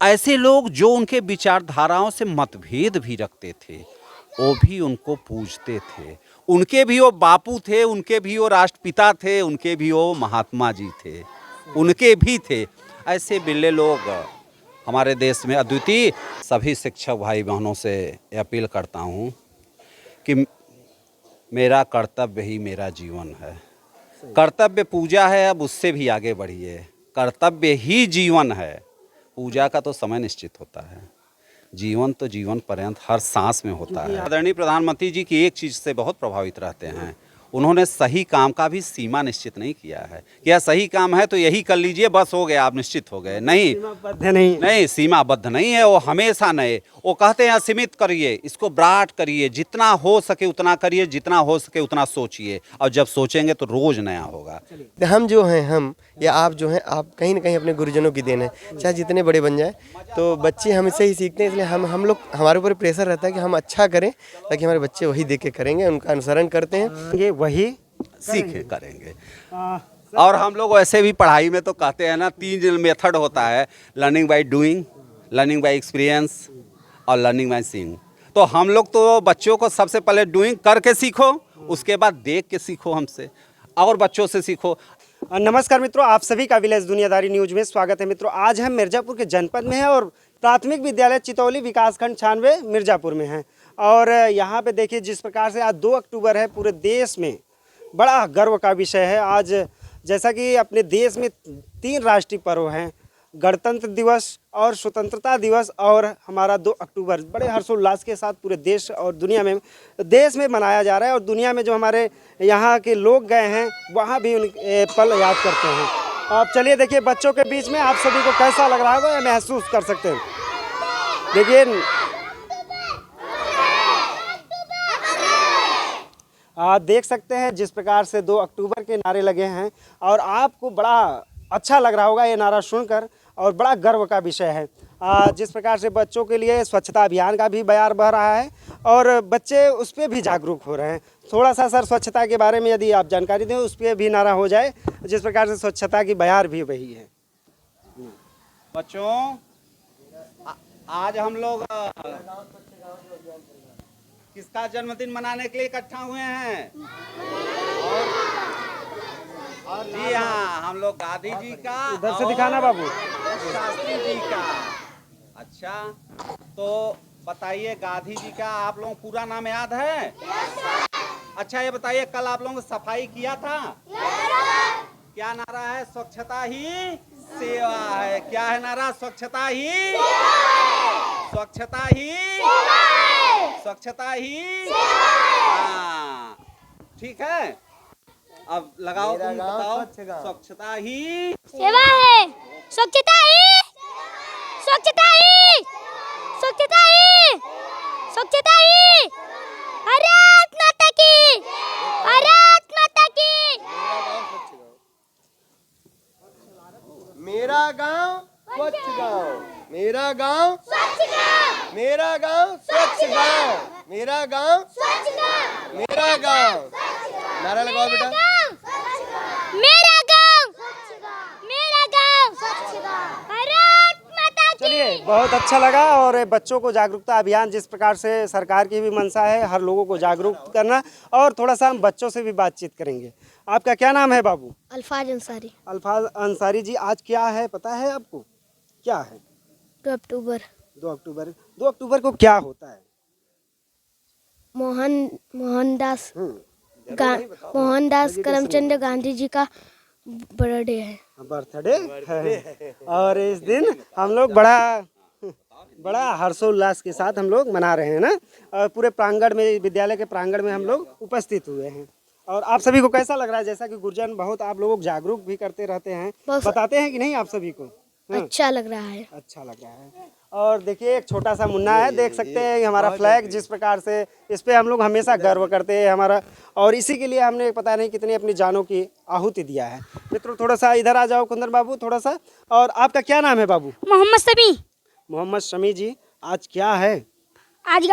ऐसे लोग जो उनके विचारधाराओं से मतभेद भी रखते थे, वो भी उनको पूजते थे। उनके भी वो बापू थे, उनके भी वो राष्ट्रपिता थे, उनके भी वो महात्मा जी थे, उनके भी थे। ऐसे बिल्ले लोग हमारे देश में अद्वितीय। सभी शिक्षक भाई बहनों से अपील करता हूँ कि मेरा कर्तव्य ही मेरा जीवन है। कर्तव्य पूजा है, अब उससे भी आगे बढ़िए। कर्तव्य ही जीवन है। पूजा का तो समय निश्चित होता है, जीवन तो जीवन पर्यंत हर सांस में होता है। आदरणीय प्रधानमंत्री जी की एक चीज़ से बहुत प्रभावित रहते हैं, उन्होंने सही काम का भी सीमा निश्चित नहीं किया है। क्या सही काम है तो यही कर लीजिए, बस हो गया, आप निश्चित हो गए। नहीं, नहीं, सीमाबद्ध नहीं है वो, हमेशा नए। वो कहते हैं असीमित करिए, इसको ब्राट करिए, जितना हो सके उतना करिए, जितना हो सके उतना सोचिए, और जब सोचेंगे तो रोज नया होगा। हम जो हैं, हम या आप जो हैं, आप कहीं ना कहीं अपने गुरुजनों की देन है। चाहे जितने बड़े बन जाए, तो बच्चे हमसे ही सीखते हैं। इसलिए हम लोग, हमारे ऊपर प्रेशर रहता है कि हम अच्छा करें, ताकि हमारे बच्चे वही देख के करेंगे, उनका अनुसरण करते हैं, ये वही सीखे करेंगे। और हम लोग वैसे भी पढ़ाई में तो कहते हैं ना, 3 मेथड होता है, learning by doing, learning by experience और लर्निंग बाय सीइंग। तो हम लोग तो बच्चों को सबसे पहले डूइंग करके सीखो, उसके बाद देख के सीखो हमसे, और बच्चों से सीखो। नमस्कार मित्रों, आप सभी का विलेज दुनियादारी न्यूज में स्वागत है। मित्रों, आज हम मिर्ज़ापुर के जनपद में हैं और प्राथमिक विद्यालय चितौली विकासखंड 96 मिर्ज़ापुर में हैं। और यहाँ पे देखिए, जिस प्रकार से आज 2 अक्टूबर है, पूरे देश में बड़ा गर्व का विषय है। आज जैसा कि अपने देश में 3 राष्ट्रीय पर्व हैं, गणतंत्र दिवस और स्वतंत्रता दिवस और हमारा 2 अक्टूबर बड़े हर्षोल्लास के साथ पूरे देश और दुनिया में, देश में मनाया जा रहा है। और दुनिया में जो हमारे यहाँ के लोग गए हैं, वहाँ भी उन पल याद करते हैं। अब चलिए देखिए, बच्चों के बीच में आप सभी को कैसा लग रहा होगा, महसूस कर सकते हैं। देखिए, आप देख सकते हैं जिस प्रकार से 2 अक्टूबर के नारे लगे हैं, और आपको बड़ा अच्छा लग रहा होगा ये नारा सुनकर, और बड़ा गर्व का विषय है। जिस प्रकार से बच्चों के लिए स्वच्छता अभियान का भी बयार बह रहा है, और बच्चे उस पर भी जागरूक हो रहे हैं। थोड़ा सा सर स्वच्छता के बारे में यदि आप जानकारी दें, उस पर भी नारा हो जाए, जिस प्रकार से स्वच्छता की बयार भी वही है। बच्चों, आज हम लोग किसका जन्मदिन मनाने के लिए इकट्ठा हुए हैं? और जी हाँ, हम लोग गांधी जी का, इधर से दिखाना बाबू, शास्त्री जी का। अच्छा, तो बताइए, गांधी जी का आप लोगों को पूरा नाम याद है? अच्छा, ये बताइए, कल आप लोगों ने सफाई किया था? क्या नारा है? स्वच्छता ही सेवा है। क्या है नारा? स्वच्छता ही, स्वच्छता ही, स्वच्छता ही। हाँ, ठीक है। अब लगाओ, तुम बताओ। स्वच्छता ही सेवा है, स्वच्छता ही, स्वच्छता ही, स्वच्छता ही, स्वच्छता ही। भारत माता की, भारत माता की। मेरा गांव स्वच्छ गांव, मेरा गांव स्वच्छ गांव, मेरा गांव स्वच्छ गांव, मेरा गांव स्वच्छ गांव, मेरा गांव। नारा लगाओ बेटा। मेरा गांव, मेरा गांव, भारत माता की। चलिए, बहुत अच्छा लगा। और बच्चों को जागरूकता अभियान, जिस प्रकार से सरकार की भी मंशा है हर लोगों को जागरूक करना, और थोड़ा सा हम बच्चों से भी बातचीत करेंगे। आपका क्या नाम है बाबू? अल्फाज अंसारी। अल्फाज अंसारी जी, आज क्या है पता है आपको? क्या है? 2 अक्टूबर 2 अक्टूबर। 2 अक्टूबर को क्या होता है? मोहनदास करमचंद गांधी जी का बर्थडे है। बर्थडे है। और इस दिन हम लोग बड़ा हर्षोल्लास के साथ हम लोग मना रहे हैं ना। और पूरे प्रांगण में, विद्यालय के प्रांगण में हम लोग उपस्थित हुए हैं। और आप सभी को कैसा लग रहा है? जैसा कि गुरुजन बहुत आप लोगों को जागरूक भी करते रहते हैं, बताते हैं कि नहीं आप सभी को? अच्छा लग रहा है, अच्छा लग रहा है। और देखिए, एक छोटा सा मुन्ना है, देख सकते हैं हमारा फ्लैग, जिस प्रकार से इस पे हम लोग हमेशा गर्व करते हैं हमारा, और इसी के लिए हमने पता नहीं कितनी अपनी जानों की आहुति दिया है। मित्रों, थोड़ा सा इधर आ जाओ कुंदन बाबू, थोड़ा सा। और आपका क्या नाम है बाबू? मोहम्मद समी। मोहम्मद शमी जी, आज क्या है? आज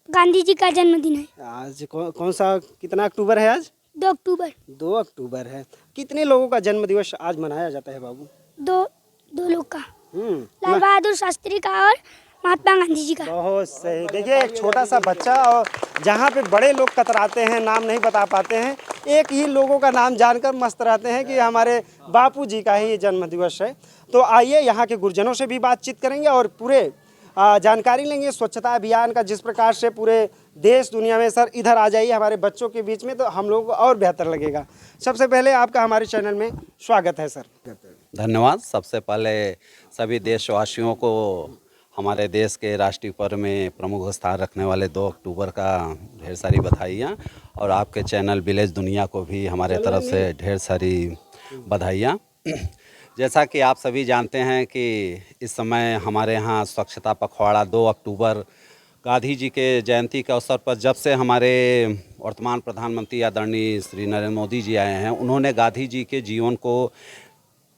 गांधी जी का जन्मदिन है। आज कौन सा, कितना अक्टूबर है आज? 2 अक्टूबर। 2 अक्टूबर है। कितने लोगों का जन्म दिवस आज मनाया जाता है बाबू? दो लोग का। लाल बहादुर शास्त्री का और महात्मा गांधी जी का। बहुत सही। देखिए एक छोटा सा बच्चा और जहाँ पे बड़े लोग कतराते हैं, नाम नहीं बता पाते हैं, एक ही लोगों का नाम जानकर मस्त रहते हैं कि हमारे बापू जी का ही जन्म दिवस है। तो आइए यहाँ के गुरुजनों से भी बातचीत करेंगे और पूरे जानकारी लेंगे स्वच्छता अभियान का, जिस प्रकार से पूरे देश दुनिया में। सर इधर आ जाइए हमारे बच्चों के बीच में, तो हम लोग को और बेहतर लगेगा। सबसे पहले आपका हमारे चैनल में स्वागत है सर। धन्यवाद। सबसे पहले सभी देशवासियों को हमारे देश के राष्ट्रीय पर्व में प्रमुख स्थान रखने वाले 2 अक्टूबर का ढेर सारी बधाइयाँ, और आपके चैनल विलेज दुनिया को भी हमारे तरफ से ढेर सारी बधाइयाँ। जैसा कि आप सभी जानते हैं कि इस समय हमारे यहाँ स्वच्छता पखवाड़ा 2 अक्टूबर गांधी जी के जयंती के अवसर पर, जब से हमारे वर्तमान प्रधानमंत्री आदरणीय श्री नरेंद्र मोदी जी आए हैं, उन्होंने गांधी जी के जीवन को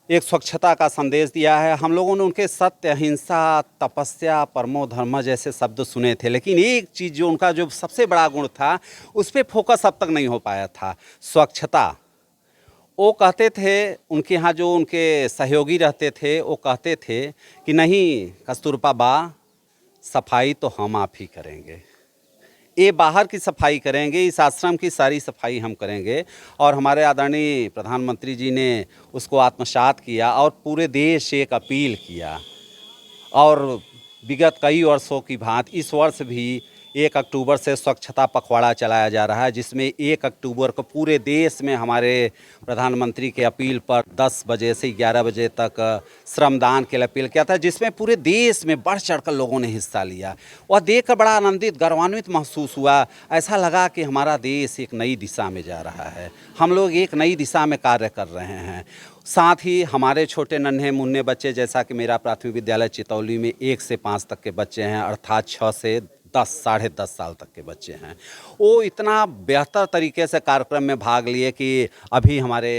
एक स्वच्छता का संदेश दिया है। हम लोगों ने उनके सत्य, अहिंसा, तपस्या, परमो धर्म जैसे शब्द सुने थे, लेकिन एक चीज़ जो उनका जो सबसे बड़ा गुण था, उस पर फोकस अब तक नहीं हो पाया था, स्वच्छता। वो कहते थे, उनके यहाँ जो उनके सहयोगी रहते थे वो कहते थे कि नहीं कस्तूरबा बा, सफाई तो हम आप ही करेंगे, ये बाहर की सफाई करेंगे, इस आश्रम की सारी सफाई हम करेंगे। और हमारे आदरणीय प्रधानमंत्री जी ने उसको आत्मसात किया और पूरे देश से एक अपील किया। और विगत कई वर्षों की भांति इस वर्ष भी 1 अक्टूबर से स्वच्छता पखवाड़ा चलाया जा रहा है, जिसमें 1 अक्टूबर को पूरे देश में हमारे प्रधानमंत्री के अपील पर 10 बजे से 11 बजे तक श्रमदान के लिए अपील किया था, जिसमें पूरे देश में बढ़ चढ़कर लोगों ने हिस्सा लिया। वह देखकर बड़ा आनंदित, गौरवान्वित महसूस हुआ। ऐसा लगा कि हमारा देश एक नई दिशा में जा रहा है, हम लोग एक नई दिशा में कार्य कर रहे हैं। साथ ही हमारे छोटे नन्हे मुन्ने बच्चे, जैसा कि मेरा प्राथमिक विद्यालय चितौली में 1 से 5 तक के बच्चे हैं, अर्थात 6 से 10 साढ़े 10 साल तक के बच्चे हैं, वो इतना बेहतर तरीके से कार्यक्रम में भाग लिए कि अभी हमारे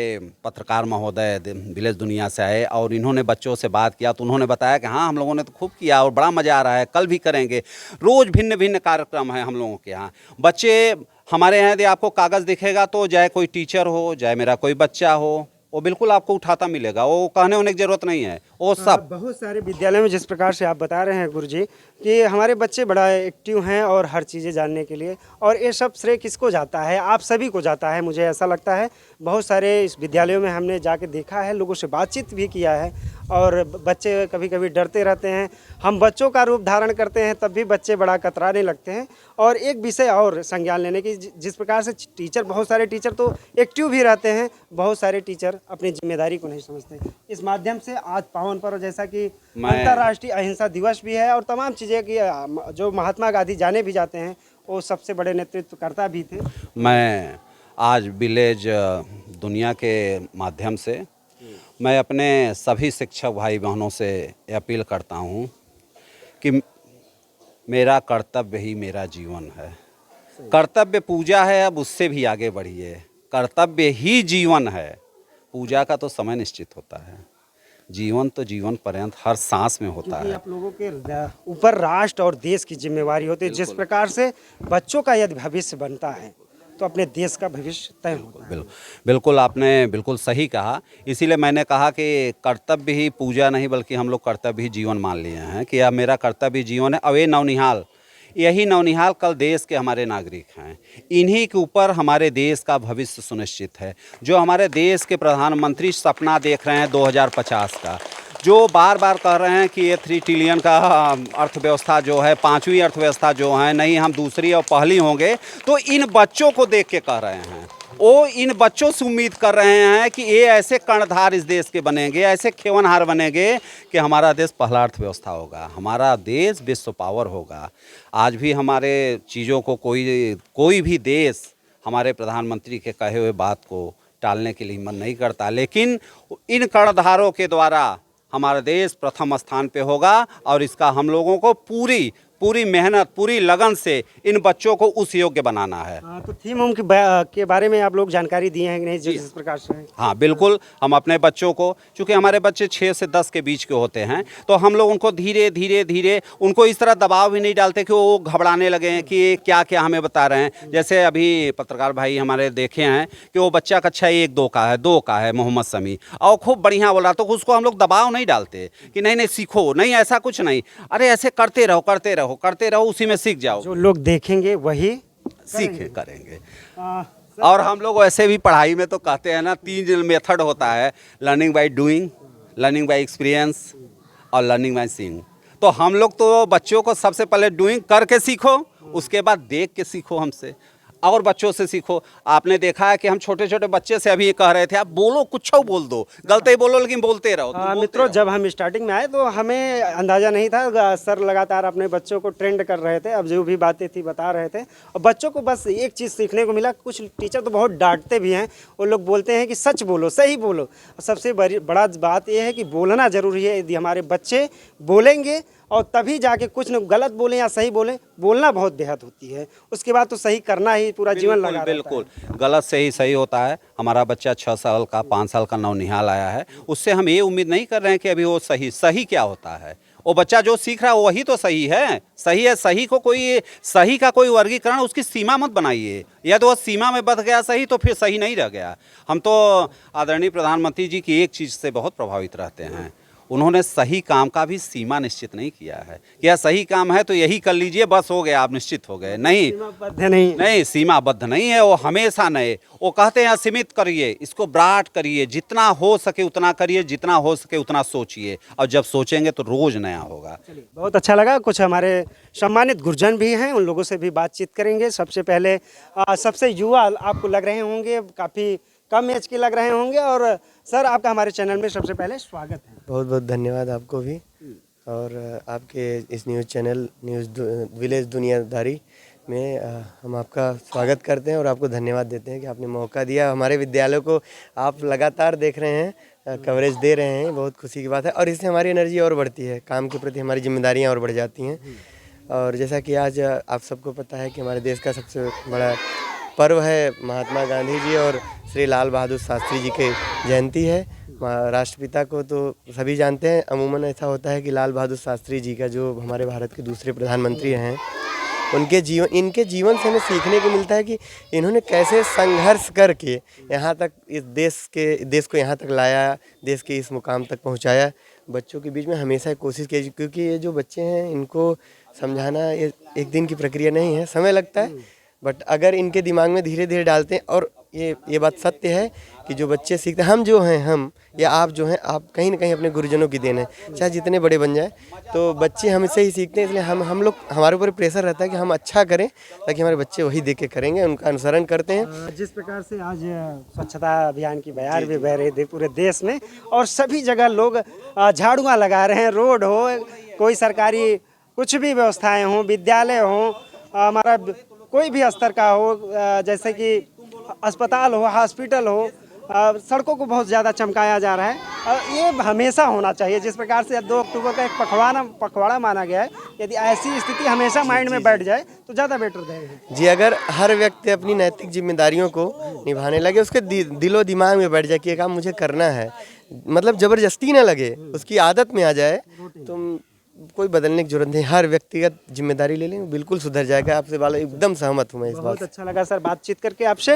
पत्रकार महोदय विलेज दुनिया से आए और इन्होंने बच्चों से बात किया, तो उन्होंने बताया कि हाँ हम लोगों ने तो खूब किया और बड़ा मज़ा आ रहा है, कल भी करेंगे। रोज़ भिन्न भिन्न कार्यक्रम है हम लोगों के यहाँ। बच्चे हमारे यहाँ यदि आपको कागज़ दिखेगा तो चाहे कोई टीचर हो, चाहे मेरा कोई बच्चा हो, वो बिल्कुल आपको उठाता मिलेगा, वो कहने होने की ज़रूरत नहीं है, वो सब। बहुत सारे विद्यालयों में जिस प्रकार से आप बता रहे हैं गुरुजी कि हमारे बच्चे बड़ा एक्टिव हैं और हर चीज़ें जानने के लिए, और ये सब श्रेय किसको जाता है? आप सभी को जाता है, मुझे ऐसा लगता है। बहुत सारे इस विद्यालयों में हमने जाके देखा है, लोगों से बातचीत भी किया है, और बच्चे कभी कभी डरते रहते हैं। हम बच्चों का रूप धारण करते हैं तब भी बच्चे बड़ा कतराने लगते हैं। और एक विषय और संज्ञान लेने की, जिस प्रकार से टीचर, बहुत सारे टीचर तो एक्टिव भी रहते हैं, बहुत सारे टीचर अपनी जिम्मेदारी को नहीं समझते। इस माध्यम से आज पावन पर्व, जैसा कि अंतर्राष्ट्रीय अहिंसा दिवस भी है और तमाम चीज़ें की, जो महात्मा गांधी जाने भी जाते हैं, वो सबसे बड़े नेतृत्वकर्ता भी थे। मैं आज विलेज दुनिया के माध्यम से मैं अपने सभी शिक्षक भाई बहनों से अपील करता हूँ कि मेरा कर्तव्य ही मेरा जीवन है। कर्तव्य पूजा है, अब उससे भी आगे बढ़िए। कर्तव्य ही जीवन है, पूजा का तो समय निश्चित होता है, जीवन तो जीवन पर्यंत हर सांस में होता है। आप लोगों के ऊपर राष्ट्र और देश की जिम्मेवारी होती है। जिस प्रकार से बच्चों का यदि भविष्य बनता है तो अपने देश का भविष्य तय होता है। बिल्कुल आपने बिल्कुल सही कहा। इसीलिए मैंने कहा कि कर्तव्य ही पूजा नहीं, बल्कि हम लोग कर्तव्य ही जीवन मान लिए हैं कि अब मेरा कर्तव्य जीवन है। अब ये नवनिहाल, यही नवनिहाल कल देश के हमारे नागरिक हैं, इन्हीं के ऊपर हमारे देश का भविष्य सुनिश्चित है। जो हमारे देश के प्रधानमंत्री सपना देख रहे हैं 2050 का, जो बार बार कह रहे हैं कि ये 3 ट्रिलियन का अर्थव्यवस्था जो है, 5वीं अर्थव्यवस्था जो है, नहीं हम दूसरी और पहली होंगे, तो इन बच्चों को देख के कह रहे हैं। वो इन बच्चों से उम्मीद कर रहे हैं कि ये ऐसे कर्णधार इस देश के बनेंगे, ऐसे खेवनहार बनेंगे कि हमारा देश पहला अर्थव्यवस्था होगा, हमारा देश विश्व पावर होगा। आज भी हमारे चीज़ों को कोई भी देश हमारे प्रधानमंत्री के कहे हुए बात को टालने के लिए हिम्मत नहीं करता, लेकिन इन कर्णधारों के द्वारा हमारा देश प्रथम स्थान पे होगा और इसका हम लोगों को पूरी पूरी मेहनत, पूरी लगन से इन बच्चों को उस योग्य बनाना है। तो थीम होम के बारे में आप लोग जानकारी दिए हैं कि नहीं, जिस प्रकार से? हाँ बिल्कुल, हम अपने बच्चों को, चूँकि हमारे बच्चे 6 से 10 के बीच के होते हैं, तो हम लोग उनको धीरे धीरे धीरे उनको इस तरह दबाव भी नहीं डालते कि वो घबराने लगे कि क्या क्या हमें बता रहे हैं। जैसे अभी पत्रकार भाई हमारे देखे हैं कि वो बच्चा कक्षा 1-2 का है, 2 का है, मोहम्मद समी, और खूब बढ़िया बोला, तो उसको हम लोग दबाव नहीं डालते कि नहीं नहीं सीखो, नहीं ऐसा कुछ नहीं, अरे ऐसे करते रहो करते रहो करते रहो, उसी में सीख जाओ। जो लोग देखेंगे वही सीख करेंगे। आ, और हम लोग वैसे भी पढ़ाई में तो कहते हैं ना, 3 मेथड होता है, learning by doing, learning by experience और लर्निंग बाय सीइंग। तो हम लोग तो बच्चों को सबसे पहले डूइंग करके सीखो, उसके बाद देख के सीखो हमसे और बच्चों से सीखो। आपने देखा है कि हम छोटे छोटे बच्चे से अभी ये कह रहे थे, आप बोलो, कुछ बोल दो, गलती बोलो लेकिन बोलते रहो। मित्रों, जब हम स्टार्टिंग में आए तो हमें अंदाज़ा नहीं था, सर लगातार अपने बच्चों को ट्रेंड कर रहे थे, अब जो भी बातें थी बता रहे थे, और बच्चों को बस एक चीज़ सीखने को मिला। कुछ टीचर तो बहुत डांटते भी हैं, वो लोग बोलते हैं कि सच बोलो, सही बोलो। सबसे बड़ा बात यह है कि बोलना ज़रूरी है। यदि हमारे बच्चे बोलेंगे और तभी जाके कुछ न गलत बोलें या सही बोलें, बोलना बहुत बेहद होती है, उसके बाद तो सही करना ही पूरा जीवन लगा रहता है। बिल्कुल, गलत से ही सही होता है। हमारा बच्चा 6 साल का, 5 साल का नौनिहाल आया है, उससे हम ये उम्मीद नहीं कर रहे हैं कि अभी वो सही क्या होता है। वो बच्चा जो सीख रहा है वही तो सही है। सही को कोई सही का कोई वर्गीकरण, उसकी सीमा मत बनाइए। या तो वह सीमा में बच गया सही तो फिर सही नहीं रह गया। हम तो आदरणीय प्रधानमंत्री जी की एक चीज़ से बहुत प्रभावित रहते हैं, उन्होंने सही काम का भी सीमा निश्चित नहीं किया है कि यह सही काम है तो यही कर लीजिए, बस हो गया, आप निश्चित हो गए। नहीं, नहीं, सीमाबद्ध नहीं है वो, हमेशा नए। वो कहते हैं सीमित करिए, इसको ब्राट करिए, जितना हो सके उतना करिए, जितना हो सके उतना सोचिए, और जब सोचेंगे तो रोज नया होगा। बहुत अच्छा लगा। कुछ हमारे सम्मानित गुरुजन भी हैं, उन लोगों से भी बातचीत करेंगे। सबसे पहले सबसे युवा आपको लग रहे होंगे, काफ़ी कम एज के लग रहे होंगे, और सर आपका हमारे चैनल में सबसे पहले स्वागत है। बहुत बहुत धन्यवाद आपको भी, और आपके इस न्यूज़ चैनल विलेज दुनियादारी में हम आपका स्वागत करते हैं और आपको धन्यवाद देते हैं कि आपने मौका दिया। हमारे विद्यालय को आप लगातार देख रहे हैं, कवरेज दे रहे हैं, बहुत खुशी की बात है, और इससे हमारी एनर्जी और बढ़ती है, काम के प्रति हमारी जिम्मेदारियाँ और बढ़ जाती हैं। और जैसा कि आज आप सबको पता है कि हमारे देश का सबसे बड़ा पर्व है महात्मा गांधी जी और श्री लाल बहादुर शास्त्री जी की जयंती है। राष्ट्रपिता को तो सभी जानते हैं, अमूमन ऐसा होता है कि लाल बहादुर शास्त्री जी का, जो हमारे भारत के दूसरे प्रधानमंत्री हैं, इनके जीवन से हमें सीखने को मिलता है कि इन्होंने कैसे संघर्ष करके यहाँ तक इस देश को यहाँ तक लाया, देश के इस मुकाम तक पहुँचाया। बच्चों के बीच में हमेशा कोशिश की, क्योंकि ये जो बच्चे हैं इनको समझाना ये एक दिन की प्रक्रिया नहीं है, समय लगता है, बट अगर इनके दिमाग में धीरे धीरे डालते हैं, और ये बात सत्य है कि जो बच्चे सीखते हैं, हम या आप जो हैं, आप कहीं ना कहीं अपने गुरुजनों की देन है, चाहे जितने बड़े बन जाए, तो बच्चे हमसे ही सीखते हैं। इसलिए हम लोग, हमारे ऊपर प्रेशर रहता है कि हम अच्छा करें, ताकि हमारे बच्चे वही देख के करेंगे, उनका अनुसरण करते हैं। जिस प्रकार से आज स्वच्छता अभियान की बयार भी बह रही थी पूरे देश में, और सभी जगह लोग झाड़ुआँ लगा रहे हैं, रोड हो, कोई सरकारी कुछ भी व्यवस्थाएँ हों, विद्यालय हों, हमारा कोई भी स्तर का हो, जैसे कि अस्पताल हो, हॉस्पिटल हो, सड़कों को बहुत ज़्यादा चमकाया जा रहा है। ये हमेशा होना चाहिए। जिस प्रकार से 2 अक्टूबर का एक पखवाड़ा माना गया है, यदि ऐसी स्थिति हमेशा माइंड में बैठ जाए तो ज़्यादा बेटर रहेगा। जी, अगर हर व्यक्ति अपनी नैतिक जिम्मेदारियों को निभाने लगे, उसके दिलो दिमाग में बैठ जाए कि ये काम मुझे करना है, मतलब ज़बरदस्ती ना लगे, उसकी आदत में आ जाए, तो कोई बदलने की जरूरत नहीं। हर व्यक्तिगत जिम्मेदारी ले लें, बिल्कुल सुधर जाएगा। आपसे वाला एकदम सहमत हूँ मैं इस बात से। बहुत अच्छा लगा सर बातचीत करके आपसे।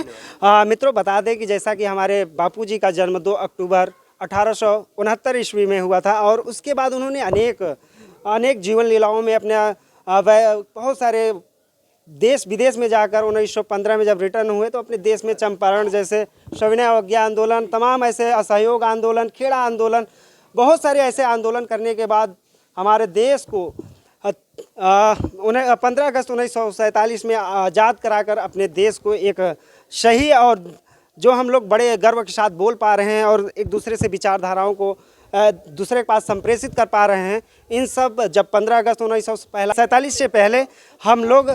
मित्रों, बता दें कि जैसा कि हमारे बापूजी का जन्म 2 अक्टूबर 1869 ईस्वी में हुआ था, और उसके बाद उन्होंने अनेक जीवन लीलाओं में अपने बहुत सारे देश विदेश में जाकर 1915 में जब रिटर्न हुए तो अपने देश में चंपारण जैसे सविनय अवज्ञा आंदोलन, तमाम ऐसे असहयोग आंदोलन, खेड़ा आंदोलन, बहुत सारे ऐसे आंदोलन करने के बाद हमारे देश को 15 अगस्त 1947 में आज़ाद कराकर अपने देश को एक सही, और जो हम लोग बड़े गर्व के साथ बोल पा रहे हैं और एक दूसरे से विचारधाराओं को दूसरे के पास संप्रेषित कर पा रहे हैं, इन सब जब 15 अगस्त 1947 से पहले हम लोग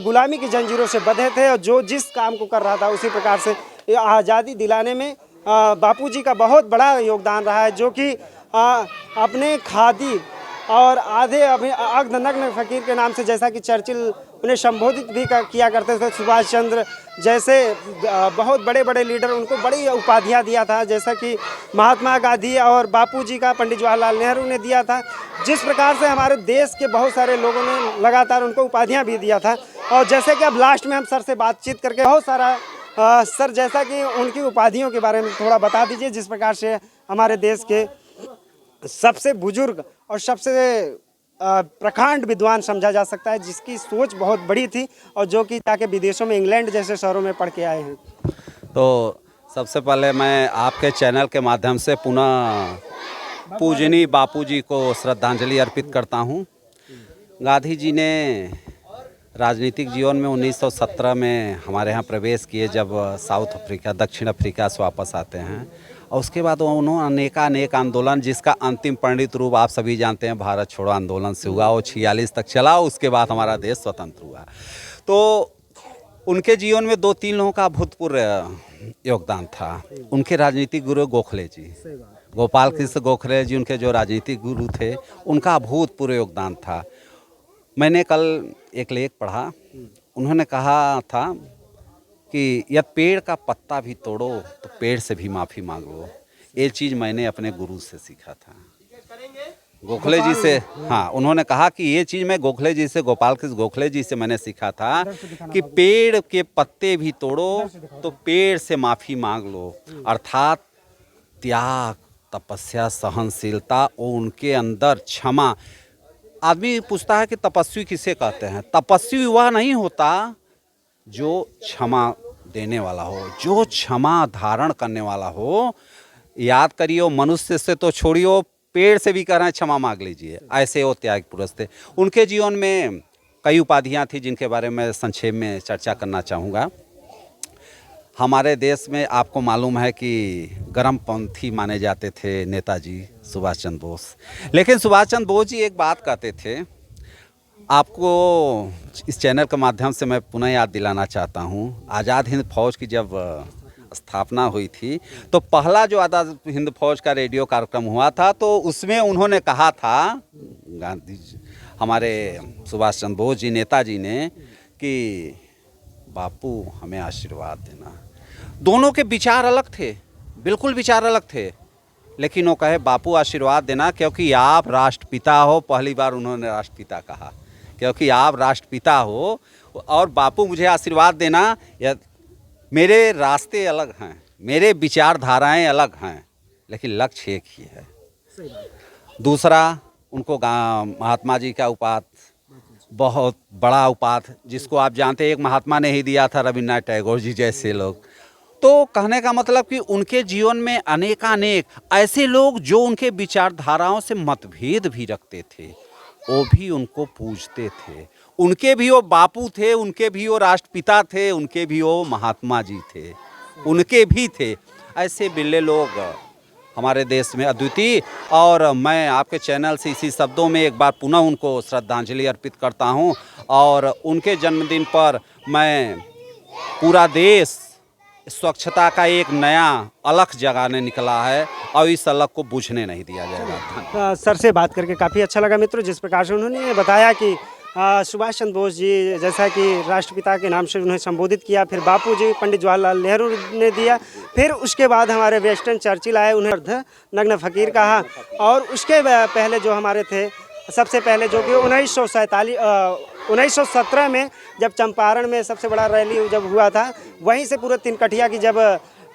गुलामी की जंजीरों से बंधे थे, और जो जिस काम को कर रहा था उसी प्रकार से आज़ादी दिलाने में बापूजी का बहुत बड़ा योगदान रहा है, जो कि अपने खादी और आधे अभी अर्धनग्न फकीर के नाम से, जैसा कि चर्चिल उन्हें संबोधित भी किया करते थे। सुभाष चंद्र जैसे बहुत बड़े बड़े लीडर उनको बड़ी उपाधियां दिया था, जैसा कि महात्मा गांधी और बापूजी का पंडित जवाहरलाल नेहरू ने दिया था। जिस प्रकार से हमारे देश के बहुत सारे लोगों ने लगातार उनको उपाधियां भी दिया था। और जैसे कि अब लास्ट में हम सर से बातचीत करके बहुत सारा सर, जैसा कि उनकी उपाधियों के बारे में थोड़ा बता दीजिए, जिस प्रकार से हमारे देश के सबसे बुजुर्ग और सबसे प्रखंड विद्वान समझा जा सकता है, जिसकी सोच बहुत बड़ी थी और जो कि जाके विदेशों में, इंग्लैंड जैसे शहरों में पढ़ के आए हैं। तो सबसे पहले मैं आपके चैनल के माध्यम से पुनः पूजनीय बापूजी को श्रद्धांजलि अर्पित करता हूं। गांधी जी ने राजनीतिक जीवन में 1917 में हमारे यहाँ प्रवेश किए, जब साउथ अफ्रीका, दक्षिण अफ्रीका से वापस आते हैं। और उसके बाद उन्होंने अनेक आंदोलन, जिसका अंतिम परिणित रूप आप सभी जानते हैं, भारत छोड़ो आंदोलन से हुआ। वो 46 तक चला, उसके बाद हमारा देश स्वतंत्र हुआ। तो उनके जीवन में 2-3 लोगों का अभूतपूर्व योगदान था। उनके राजनीतिक गुरु गोखले जी, गोपाल कृष्ण गोखले जी, उनके जो राजनीतिक गुरु थे, उनका अभूतपूर्व योगदान था। मैंने कल एक लेख पढ़ा, उन्होंने कहा था कि यदि पेड़ का पत्ता भी तोड़ो तो पेड़ से भी माफ़ी मांग लो। ये चीज़ मैंने अपने गुरु से सीखा था, गोखले जी से। हाँ, उन्होंने कहा कि ये चीज़ मैं गोखले जी से, गोपाल कृष्ण गोखले जी से मैंने सीखा था कि पेड़ के पत्ते भी तोड़ो तो पेड़ से माफ़ी मांग लो। अर्थात त्याग, तपस्या, सहनशीलता और उनके अंदर क्षमा। आदमी पूछता है कि तपस्वी किसे कहते हैं? तपस्वी वह नहीं होता जो क्षमा देने वाला हो, जो क्षमा धारण करने वाला हो। याद करियो, मनुष्य से तो छोड़ियो, पेड़ से भी कह रहे हैं क्षमा मांग लीजिए। ऐसे वो त्याग पुरुष थे। उनके जीवन में कई उपाधियां थी, जिनके बारे में संक्षेप में चर्चा करना चाहूँगा। हमारे देश में आपको मालूम है कि गर्मपंथी माने जाते थे नेताजी सुभाष चंद्र बोस। लेकिन सुभाष चंद्र बोस जी एक बात कहते थे, आपको इस चैनल के माध्यम से मैं पुनः याद दिलाना चाहता हूँ। आज़ाद हिंद फौज की जब स्थापना हुई थी, तो पहला जो आज़ाद हिंद फौज का रेडियो कार्यक्रम हुआ था, तो उसमें उन्होंने कहा था, गांधी जी, हमारे सुभाष चंद्र बोस जी, नेताजी ने, कि बापू हमें आशीर्वाद देना। दोनों के विचार अलग थे, बिल्कुल विचार अलग थे, लेकिन वो कहे बापू आशीर्वाद देना, क्योंकि आप राष्ट्रपिता हो। पहली बार उन्होंने राष्ट्रपिता कहा, क्योंकि आप राष्ट्रपिता हो और बापू मुझे आशीर्वाद देना। या मेरे रास्ते अलग हैं, मेरे विचारधाराएं अलग हैं, लेकिन लक्ष्य एक ही है। दूसरा, उनको महात्मा जी का उपाध, बहुत बड़ा उपाध, जिसको आप जानते हैं, एक महात्मा ने ही दिया था, रविन्द्रनाथ टैगोर जी जैसे लोग। तो कहने का मतलब कि उनके जीवन में अनेकानेक ऐसे लोग जो उनके विचारधाराओं से मतभेद भी रखते थे, वो भी उनको पूजते थे। उनके भी वो बापू थे, उनके भी वो राष्ट्रपिता थे, उनके भी वो महात्मा जी थे, उनके भी थे। ऐसे बिल्ले लोग हमारे देश में अद्वितीय। और मैं आपके चैनल से इसी शब्दों में एक बार पुनः उनको श्रद्धांजलि अर्पित करता हूं। और उनके जन्मदिन पर मैं, पूरा देश स्वच्छता का एक नया अलख जगाने निकला है और इस अलख को बुझने नहीं दिया जाएगा। सर से बात करके काफ़ी अच्छा लगा मित्रों, जिस प्रकार से उन्होंने बताया कि सुभाष चंद्र बोस जी, जैसा कि राष्ट्रपिता के नाम से उन्हें संबोधित किया, फिर बापू जी पंडित जवाहरलाल नेहरू ने दिया, फिर उसके बाद हमारे वेस्टर्न चर्चिल आए, उन्हें अर्धनग्न फकीर कहा। और उसके पहले जो हमारे थे, सबसे पहले जो कि 1917 में जब चंपारण में सबसे बड़ा रैली जब हुआ था, वहीं से पूरे तिनकठिया की जब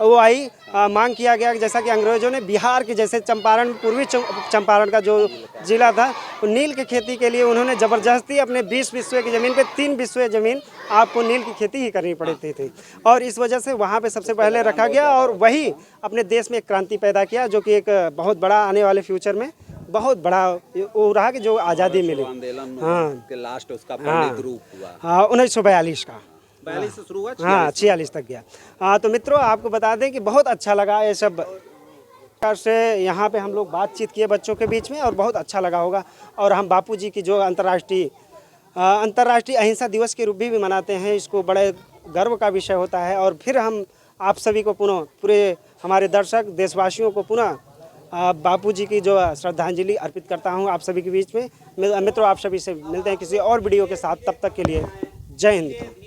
वो आई, मांग किया गया कि जैसा कि अंग्रेज़ों ने बिहार के जैसे चंपारण, पूर्वी चंपारण का जो ज़िला था, नील की खेती के लिए उन्होंने ज़बरदस्ती अपने 20 बिस्वे की ज़मीन पे 3 बिस्वे ज़मीन आपको नील की खेती ही करनी पड़ती थी। और इस वजह से वहाँ पे सबसे पहले रखा गया और वही अपने देश में एक क्रांति पैदा किया, जो कि एक बहुत बड़ा आने वाले फ्यूचर में बहुत बड़ा वो रहा कि जो आज़ादी मिली। हाँ, के लास्ट उसका परिणत रूप हुआ। हाँ, 1942 का 42 से शुरू हुआ, हाँ 46 तक गया। हाँ, तो मित्रों आपको बता दें कि बहुत अच्छा लगा ये सब से यहाँ पे हम लोग बातचीत किए बच्चों के बीच में, और बहुत अच्छा लगा होगा। और हम बापू जी की जो अंतर्राष्ट्रीय अहिंसा दिवस के रूप भी मनाते हैं, इसको बड़े गर्व का विषय होता है। और फिर हम आप सभी को पुनः, पूरे हमारे दर्शक देशवासियों को पुनः बापूजी की जो श्रद्धांजलि अर्पित करता हूँ आप सभी के बीच में। मित्रों, आप सभी से मिलते हैं किसी और वीडियो के साथ, तब तक के लिए जय हिंद।